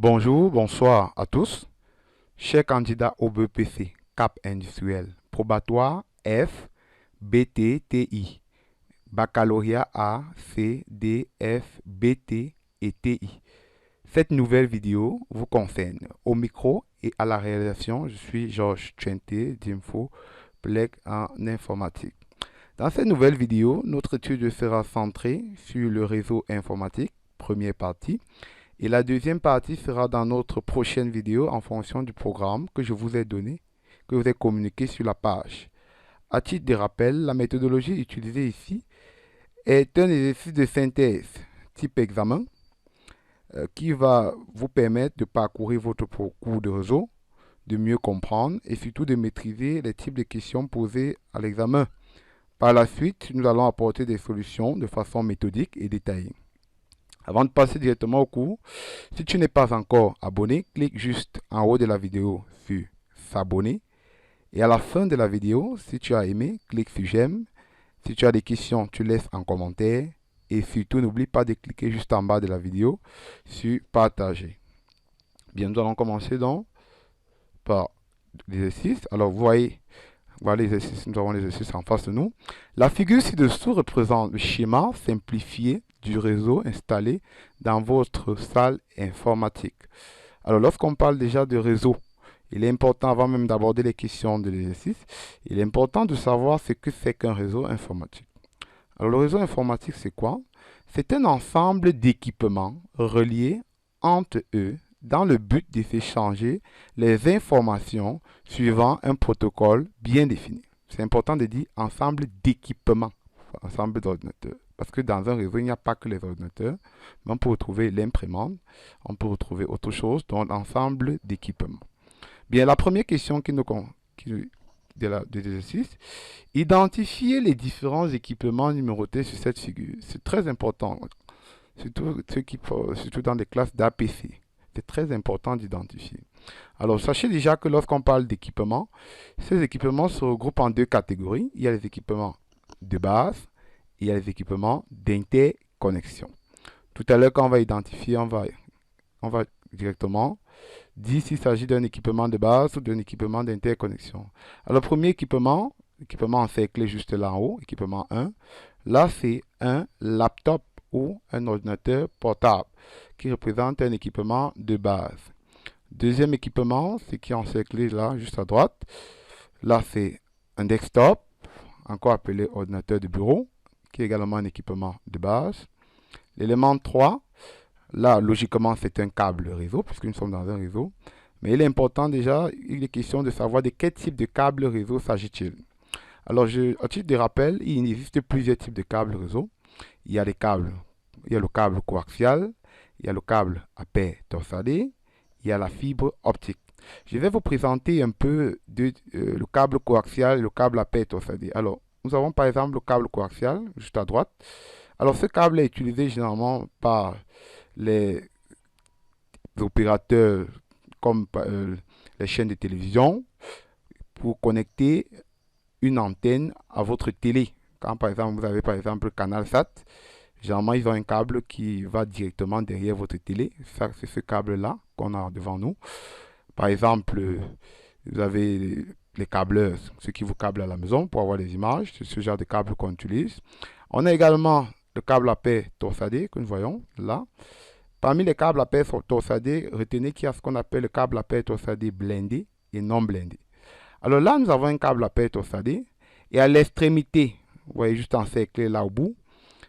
Bonjour, bonsoir à tous. Chers candidats au BEPC, CAP industriel, probatoire F, BT, TI, baccalauréat A, C, D, F, BT et TI. Cette nouvelle vidéo vous concerne. Au micro et à la réalisation, je suis Georges Tchenté d'Info Plec en informatique. Dans cette nouvelle vidéo, notre étude sera centrée sur le réseau informatique, première partie. Et la deuxième partie sera dans notre prochaine vidéo en fonction du programme que je vous ai donné, que je vous ai communiqué sur la page. À titre de rappel, la méthodologie utilisée ici est un exercice de synthèse type examen qui va vous permettre de parcourir votre parcours de réseau, de mieux comprendre et surtout de maîtriser les types de questions posées à l'examen. Par la suite, nous allons apporter des solutions de façon méthodique et détaillée. Avant de passer directement au cours, si tu n'es pas encore abonné, clique juste en haut de la vidéo sur s'abonner. Et à la fin de la vidéo, si tu as aimé, clique sur j'aime. Si tu as des questions, tu laisses en commentaire. Et surtout, n'oublie pas de cliquer juste en bas de la vidéo sur partager. Bien, nous allons commencer donc par l'exercice. Alors, vous voyez, voilà l'exercice, nous avons l'exercice en face de nous. La figure ci-dessous représente le schéma simplifié du réseau installé dans votre salle informatique. Alors, lorsqu'on parle déjà de réseau, il est important, avant même d'aborder les questions de l'exercice, il est important de savoir ce que c'est qu'un réseau informatique. Alors, le réseau informatique, c'est quoi? C'est un ensemble d'équipements reliés entre eux dans le but de s'échanger les informations suivant un protocole bien défini. C'est important de dire ensemble d'équipements, ensemble d'ordinateurs. Parce que dans un réseau, il n'y a pas que les ordinateurs, mais on peut retrouver l'imprimante, on peut retrouver autre chose, donc ensemble d'équipements. Bien, la première question de l'exercice, identifier les différents équipements numérotés sur cette figure. C'est très important, surtout dans les classes d'APC. C'est très important d'identifier. Alors, sachez déjà que lorsqu'on parle d'équipements, ces équipements se regroupent en deux catégories. Il y a les équipements de base et il y a les équipements d'interconnexion. Tout à l'heure, quand on va identifier, on va directement dire s'il s'agit d'un équipement de base ou d'un équipement d'interconnexion. Alors, le premier équipement encerclé juste là en haut, équipement 1, là, c'est un laptop ou un ordinateur portable qui représente un équipement de base. Deuxième équipement, c'est qui est encerclé là, juste à droite. Là, c'est un desktop, encore appelé ordinateur de bureau, qui est également un équipement de base. L'élément 3, là, logiquement, c'est un câble réseau, puisque nous sommes dans un réseau. Mais il est important déjà, il est question de savoir de quel type de câble réseau s'agit-il. Alors, à titre de rappel, il existe plusieurs types de câbles réseau. Il y a le câble coaxial, il y a le câble à paire torsadée, il y a la fibre optique. Je vais vous présenter un peu le câble coaxial et le câble à paire torsadée. Alors, nous avons par exemple le câble coaxial, juste à droite. Alors, ce câble est utilisé généralement par les opérateurs comme les chaînes de télévision pour connecter une antenne à votre télé. Quand par exemple vous avez par exemple Canal Sat, généralement ils ont un câble qui va directement derrière votre télé. C'est ce câble-là qu'on a devant nous. Par exemple, vous avez les câbleurs, ceux qui vous câblent à la maison pour avoir des images. C'est ce genre de câble qu'on utilise. On a également le câble à paire torsadé que nous voyons là. Parmi les câbles à paire torsadés, retenez qu'il y a ce qu'on appelle le câble à paire torsadé blindé et non blindé. Alors là, nous avons un câble à paire torsadé et à l'extrémité, vous voyez juste encerclé là au bout,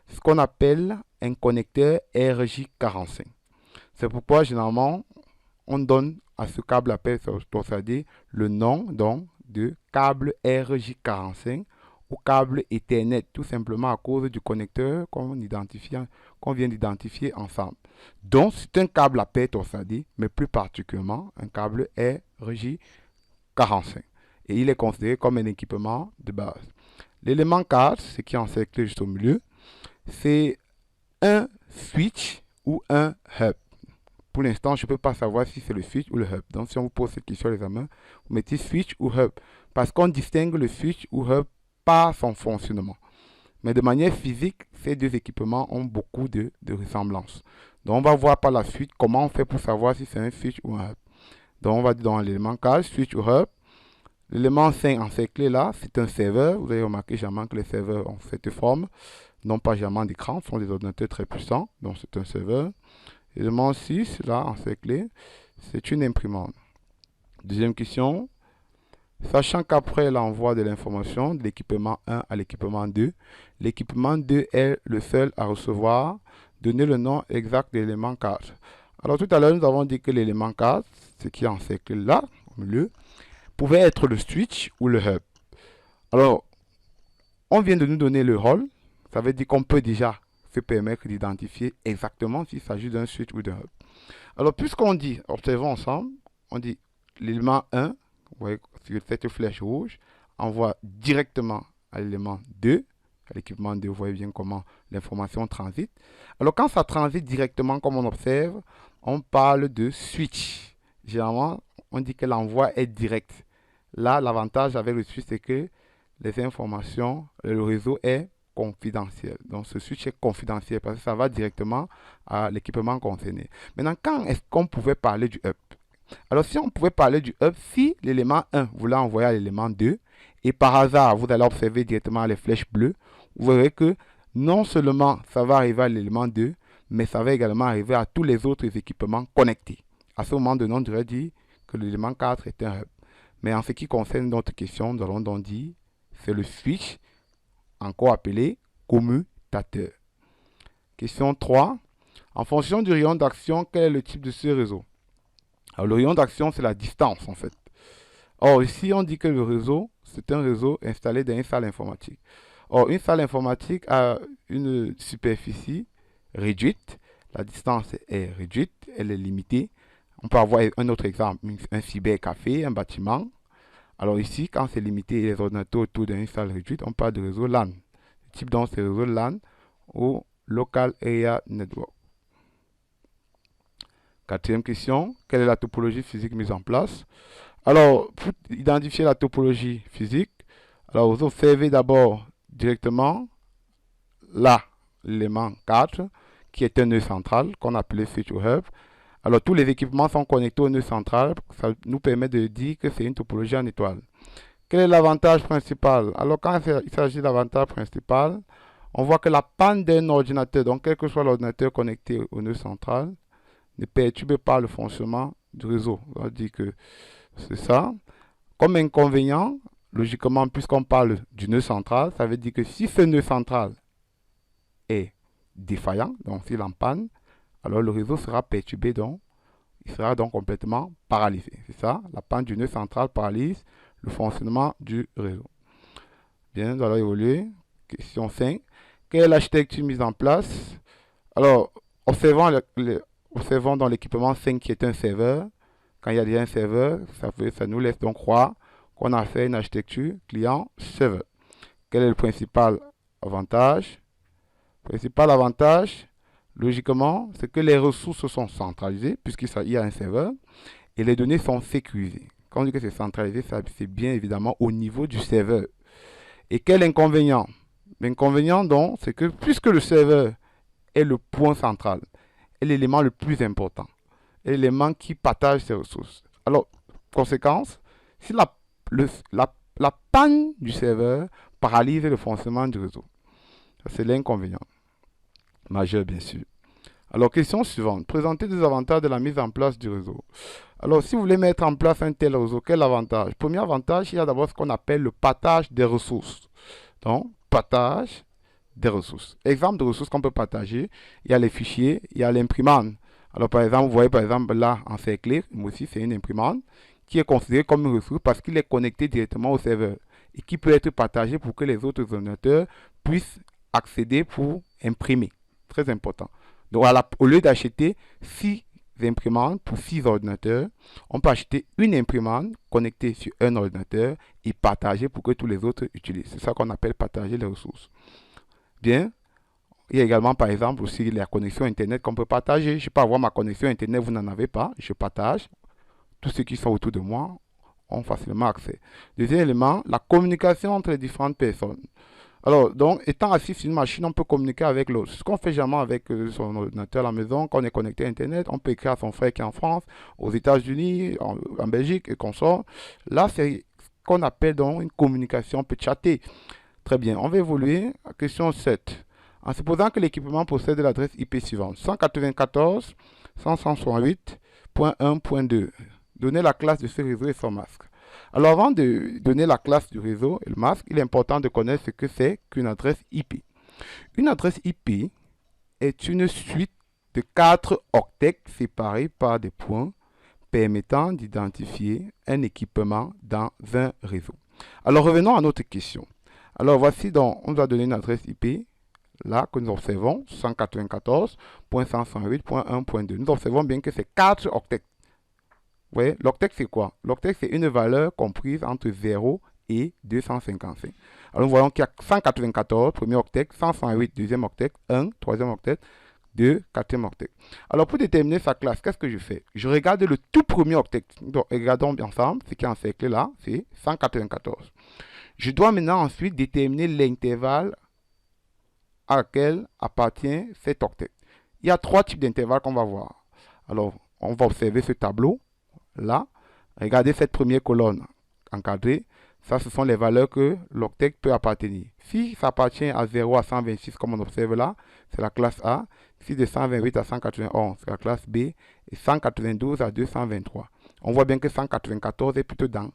ce qu'on appelle un connecteur RJ45. C'est pourquoi généralement, on donne à ce câble à paire torsadé le nom donc de câble RJ45 ou câble Ethernet, tout simplement à cause du connecteur qu'on vient d'identifier ensemble. Donc, c'est un câble à paire torsadé, mais plus particulièrement un câble RJ45. Et il est considéré comme un équipement de base. L'élément 4, ce qui est encerclé juste au milieu, c'est un switch ou un hub. Pour l'instant, je ne peux pas savoir si c'est le switch ou le hub. Donc, si on vous pose cette question à l'examen, vous mettez switch ou hub. Parce qu'on distingue le switch ou hub par son fonctionnement. Mais de manière physique, ces deux équipements ont beaucoup de ressemblances. Donc, on va voir par la suite comment on fait pour savoir si c'est un switch ou un hub. Donc, on va dire dans l'élément 4, switch ou hub. L'élément 5 encerclé là, c'est un serveur. Vous avez remarqué généralement que les serveurs ont cette forme, non pas généralement d'écran, ce sont des ordinateurs très puissants. Donc, c'est un serveur. L'élément 6, là, encerclé, c'est une imprimante. Deuxième question. Sachant qu'après l'envoi de l'information de l'équipement 1 à l'équipement 2, l'équipement 2 est le seul à recevoir, donner le nom exact de l'élément 4. Alors tout à l'heure, nous avons dit que l'élément 4, ce qui est encerclé là, au milieu, pouvait être le switch ou le hub. Alors, on vient de nous donner le rôle, ça veut dire qu'on peut déjà se permettre d'identifier exactement s'il s'agit d'un switch ou d'un hub. Alors, puisqu'on dit, observons ensemble, on dit l'élément 1, vous voyez, sur cette flèche rouge, envoie directement à l'élément 2, à l'équipement 2, vous voyez bien comment l'information transite. Alors, quand ça transite directement, comme on observe, on parle de switch. Généralement, on dit que l'envoi est direct. Là, l'avantage avec le switch, c'est que les informations, le réseau est confidentiel. Donc, ce switch est confidentiel parce que ça va directement à l'équipement concerné. Maintenant, quand est-ce qu'on pouvait parler du hub? Alors, si on pouvait parler du hub, si l'élément 1 voulait envoyer à l'élément 2, et par hasard, vous allez observer directement les flèches bleues, vous verrez que non seulement ça va arriver à l'élément 2, mais ça va également arriver à tous les autres équipements connectés. À ce moment donné, on devrait dire que l'élément 4 est un hub. Mais en ce qui concerne notre question, nous allons donc dire c'est le switch, encore appelé commutateur. Question 3. En fonction du rayon d'action, quel est le type de ce réseau? Alors, le rayon d'action, c'est la distance, en fait. Or, ici, on dit que le réseau, c'est un réseau installé dans une salle informatique. Or, une salle informatique a une superficie réduite. La distance est réduite, elle est limitée. On peut avoir un autre exemple, un cybercafé, un bâtiment. Alors ici, quand c'est limité les ordinateurs autour d'une salle réduite, on parle de réseau LAN. Le type donc c'est réseau LAN ou Local Area Network. Quatrième question, quelle est la topologie physique mise en place? Alors, pour identifier la topologie physique, alors vous observez d'abord directement là, l'élément 4, qui est un nœud central qu'on appelait switch ou hub. Alors, tous les équipements sont connectés au nœud central. Ça nous permet de dire que c'est une topologie en étoile. Quel est l'avantage principal? Alors, quand il s'agit de l'avantage principal, on voit que la panne d'un ordinateur, donc quel que soit l'ordinateur connecté au nœud central, ne perturbe pas le fonctionnement du réseau. On dit que c'est ça. Comme inconvénient, logiquement, puisqu'on parle du nœud central, ça veut dire que si ce nœud central est défaillant, donc s'il est en panne, alors le réseau sera perturbé, donc il sera donc complètement paralysé. C'est ça, la panne du nœud central paralyse le fonctionnement du réseau. Bien, nous allons évoluer. Question 5. Quelle est l'architecture mise en place? Alors, observons dans l'équipement 5 qui est un serveur. Quand il y a déjà un serveur, ça nous laisse donc croire qu'on a fait une architecture client-serveur. Quel est le principal avantage? Le principal avantage, logiquement, c'est que les ressources sont centralisées, puisqu'il y a un serveur, et les données sont sécurisées. Quand on dit que c'est centralisé, c'est bien évidemment au niveau du serveur. Et quel inconvénient? L'inconvénient, donc, c'est que puisque le serveur est le point central, est l'élément le plus important, est l'élément qui partage ses ressources. Alors, conséquence, si la panne du serveur paralyse le fonctionnement du réseau. C'est l'inconvénient majeur, bien sûr. Alors, question suivante. Présenter des avantages de la mise en place du réseau. Alors, si vous voulez mettre en place un tel réseau, quel avantage? Premier avantage, il y a d'abord ce qu'on appelle le partage des ressources. Donc, partage des ressources. Exemple de ressources qu'on peut partager, il y a les fichiers, il y a l'imprimante. Alors, par exemple, vous voyez par exemple là, encerclé, moi aussi, c'est une imprimante qui est considérée comme une ressource parce qu'il est connecté directement au serveur et qui peut être partagé pour que les autres ordinateurs puissent accéder pour imprimer. Très important. Donc, au lieu d'acheter 6 imprimantes pour 6 ordinateurs, on peut acheter une imprimante connectée sur un ordinateur et partager pour que tous les autres utilisent. C'est ça qu'on appelle partager les ressources. Bien. Il y a également, par exemple, aussi la connexion Internet qu'on peut partager. Je peux avoir ma connexion Internet, vous n'en avez pas. Je partage. Tous ceux qui sont autour de moi ont facilement accès. Deuxième élément, la communication entre les différentes personnes. Alors, donc, étant assis sur une machine, on peut communiquer avec l'autre. Ce qu'on fait généralement avec son ordinateur à la maison, quand on est connecté à Internet, on peut écrire à son frère qui est en France, aux États-Unis, en Belgique et consort. Là, c'est ce qu'on appelle donc une communication, on peut chatter. Très bien, on va évoluer à question 7. En supposant que l'équipement possède l'adresse IP suivante, 194.168.1.2. Donnez la classe de ce réseau et son masque. Alors avant de donner la classe du réseau et le masque, il est important de connaître ce que c'est qu'une adresse IP. Une adresse IP est une suite de 4 octets séparés par des points permettant d'identifier un équipement dans un réseau. Alors revenons à notre question. Alors voici donc, on nous a donné une adresse IP là que nous observons, 194.168.1.2. Nous observons bien que c'est 4 octets. Vous voyez, l'octet c'est quoi? L'octet c'est une valeur comprise entre 0 et 255. Alors nous voyons qu'il y a 194, premier octet, 168, deuxième octet, 1, troisième octet, 2, quatrième octet. Alors pour déterminer sa classe, qu'est-ce que je fais? Je regarde le tout premier octet. Donc regardons bien ensemble, ce qui est encerclé là, c'est 194. Je dois maintenant ensuite déterminer l'intervalle à laquelle appartient cet octet. Il y a 3 types d'intervalles qu'on va voir. Alors, on va observer ce tableau là. Regardez cette première colonne encadrée. Ça, ce sont les valeurs que l'octet peut appartenir. Si ça appartient à 0 à 126, comme on observe là, c'est la classe A. Si de 128 à 191, c'est la classe B. Et 192 à 223. On voit bien que 194 est plutôt dans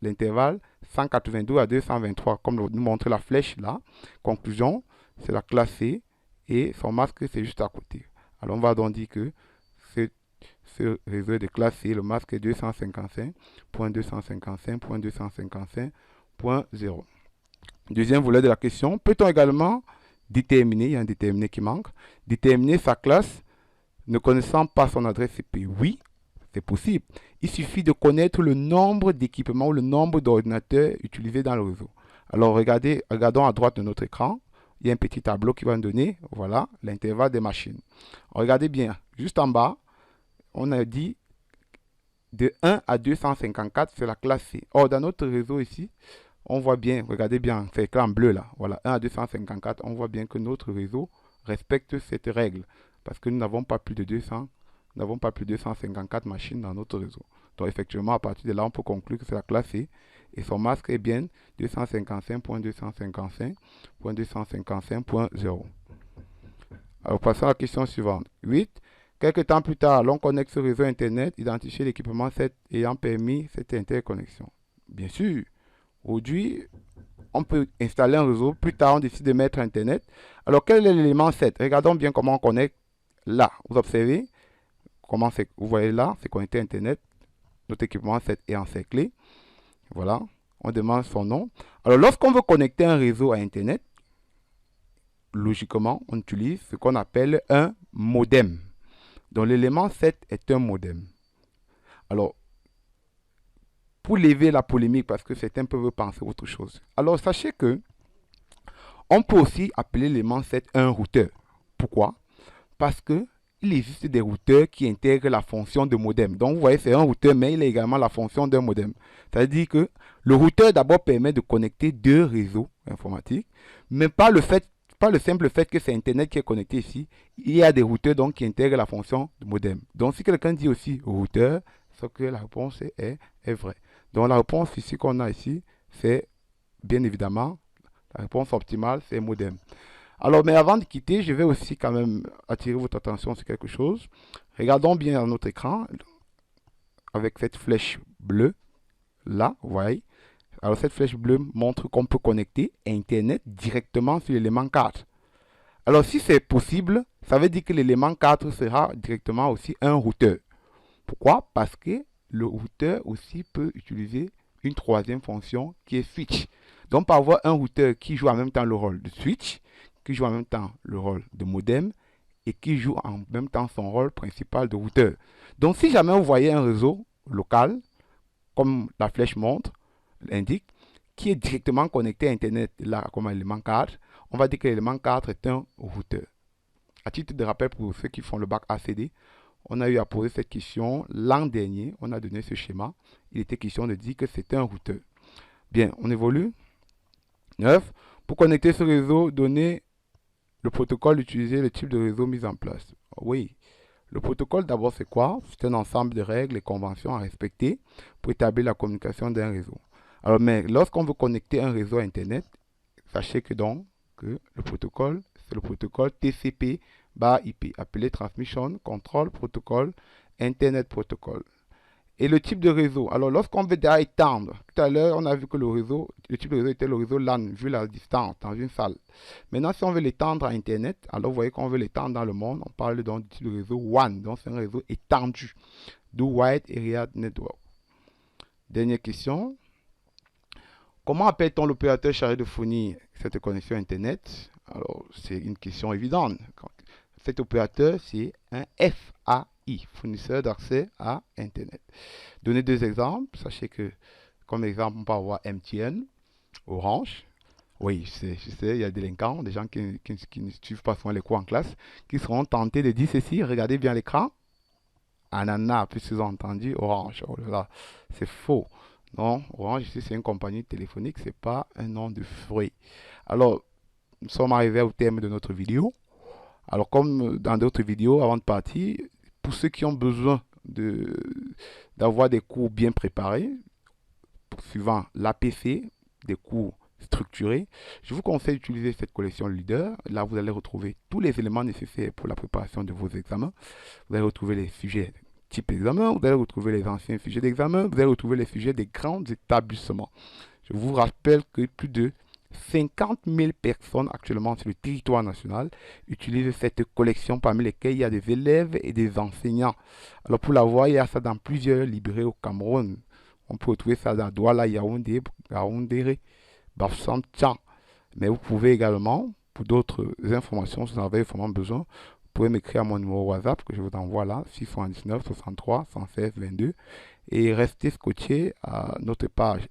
l'intervalle 192 à 223, comme nous montre la flèche là. Conclusion, c'est la classe C et son masque, c'est juste à côté. Alors, on va donc dire que ce réseau de classe C, le masque est 255.255.255.0. Deuxième volet de la question, peut-on également déterminer, il y a un déterminé qui manque, déterminer sa classe ne connaissant pas son adresse IP? Oui, c'est possible. Il suffit de connaître le nombre d'équipements ou le nombre d'ordinateurs utilisés dans le réseau. Alors, regardons à droite de notre écran. Il y a un petit tableau qui va nous donner, voilà, l'intervalle des machines. Regardez bien, juste en bas, on a dit de 1 à 254, c'est la classe C. Or, dans notre réseau ici, on voit bien, regardez bien, c'est écrit en bleu là, voilà, 1 à 254, on voit bien que notre réseau respecte cette règle parce que nous n'avons pas plus de 200, nous n'avons pas plus de 254 machines dans notre réseau. Donc, effectivement, à partir de là, on peut conclure que c'est la classe C et son masque est bien 255.255.255.0. Alors, passons à la question suivante. 8. Quelques temps plus tard, l'on connecte ce réseau Internet, identifier l'équipement ayant permis cette interconnexion. Bien sûr, aujourd'hui, on peut installer un réseau. Plus tard, on décide de mettre Internet. Alors, quel est l'élément 7? Regardons bien comment on connecte là. Vous observez comment c'est. Vous voyez là, c'est connecté à Internet. Notre équipement 7 est encerclé. Voilà. On demande son nom. Alors, lorsqu'on veut connecter un réseau à Internet, logiquement, on utilise ce qu'on appelle un modem. Donc l'élément 7 est un modem. Alors, pour lever la polémique, parce que certains peuvent penser autre chose. Alors, sachez que on peut aussi appeler l'élément 7 un routeur. Pourquoi? Parce que il existe des routeurs qui intègrent la fonction de modem. Donc, vous voyez, c'est un routeur, mais il a également la fonction d'un modem. C'est-à-dire que le routeur, d'abord, permet de connecter deux réseaux informatiques, mais pas le simple fait que c'est Internet qui est connecté ici. Il y a des routeurs donc, qui intègrent la fonction de modem. Donc, si quelqu'un dit aussi routeur, c'est que la réponse est vraie. Donc, la réponse ici qu'on a ici, c'est bien évidemment, la réponse optimale, c'est modem. Alors, mais avant de quitter, je vais aussi quand même attirer votre attention sur quelque chose. Regardons bien à notre écran avec cette flèche bleue. Là, vous voyez. Alors, cette flèche bleue montre qu'on peut connecter Internet directement sur l'élément 4. Alors, si c'est possible, ça veut dire que l'élément 4 sera directement aussi un routeur. Pourquoi? Parce que le routeur aussi peut utiliser une troisième fonction qui est switch. Donc, par avoir un routeur qui joue en même temps le rôle de switch, qui joue en même temps le rôle de modem et qui joue en même temps son rôle principal de routeur. Donc, si jamais vous voyez un réseau local, comme la flèche montre, l'indique, qui est directement connecté à Internet, là, comme élément 4, on va dire que l'élément 4 est un routeur. À titre de rappel pour ceux qui font le bac ACD, on a eu à poser cette question l'an dernier, on a donné ce schéma. Il était question de dire que c'était un routeur. Bien, on évolue. 9. Pour connecter ce réseau, donnez le protocole utilisé, le type de réseau mis en place. Oui, le protocole d'abord c'est quoi? C'est un ensemble de règles et conventions à respecter pour établir la communication d'un réseau. Alors, mais lorsqu'on veut connecter un réseau à Internet, sachez que donc que le protocole, c'est le protocole TCP/IP, appelé Transmission Control Protocol, Internet Protocol. Et le type de réseau. Alors, lorsqu'on veut déjà étendre, tout à l'heure, on a vu que le type de réseau était le réseau LAN, vu la distance dans une salle. Maintenant, si on veut l'étendre à Internet, alors vous voyez qu'on veut l'étendre dans le monde, on parle donc du type de réseau WAN, donc c'est un réseau étendu, do Wide Area Network. Dernière question. Comment appelle-t-on l'opérateur chargé de fournir cette connexion Internet? Alors, c'est une question évidente. Cet opérateur, c'est un FAI, fournisseur d'accès à Internet. Donnez deux exemples. Sachez que, comme exemple, on peut avoir MTN, Orange. Oui, je sais, il y a des délinquants, des gens qui ne suivent pas souvent les cours en classe, qui seront tentés de dire ceci. Regardez bien l'écran. Ananas, puisqu'ils ont entendu Orange. Oh là là, c'est faux. Non, Orange ici, c'est une compagnie téléphonique, c'est pas un nom de fruit. Alors, nous sommes arrivés au terme de notre vidéo. Alors, comme dans d'autres vidéos, avant de partir, pour ceux qui ont besoin d'avoir des cours bien préparés, suivant l'APC, des cours structurés, je vous conseille d'utiliser cette collection Leader. Là, vous allez retrouver tous les éléments nécessaires pour la préparation de vos examens. Vous allez retrouver les sujets type examen, vous allez retrouver les anciens sujets d'examen, vous allez retrouver les sujets des grands établissements. Je vous rappelle que plus de 50 000 personnes actuellement sur le territoire national utilisent cette collection, parmi lesquelles il y a des élèves et des enseignants. Alors pour l'avoir, il y a ça dans plusieurs librairies au Cameroun. On peut retrouver ça dans Douala, Yaoundé, Yaoundé, Bafoussam, Tchang. Mais vous pouvez également, pour d'autres informations, si vous en avez vraiment besoin, vous pouvez m'écrire à mon numéro WhatsApp que je vous envoie là, 619 63 116 22. Et restez scotché à notre page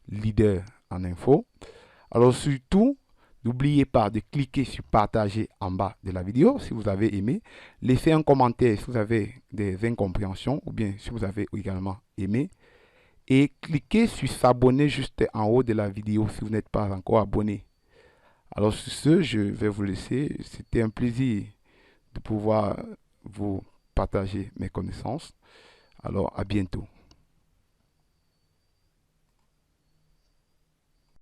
Leader en info. Alors surtout, n'oubliez pas de cliquer sur partager en bas de la vidéo si vous avez aimé. Laissez un commentaire si vous avez des incompréhensions ou bien si vous avez également aimé. Et cliquez sur s'abonner juste en haut de la vidéo si vous n'êtes pas encore abonné. Alors sur ce, je vais vous laisser. C'était un plaisir de pouvoir vous partager mes connaissances. Alors à bientôt.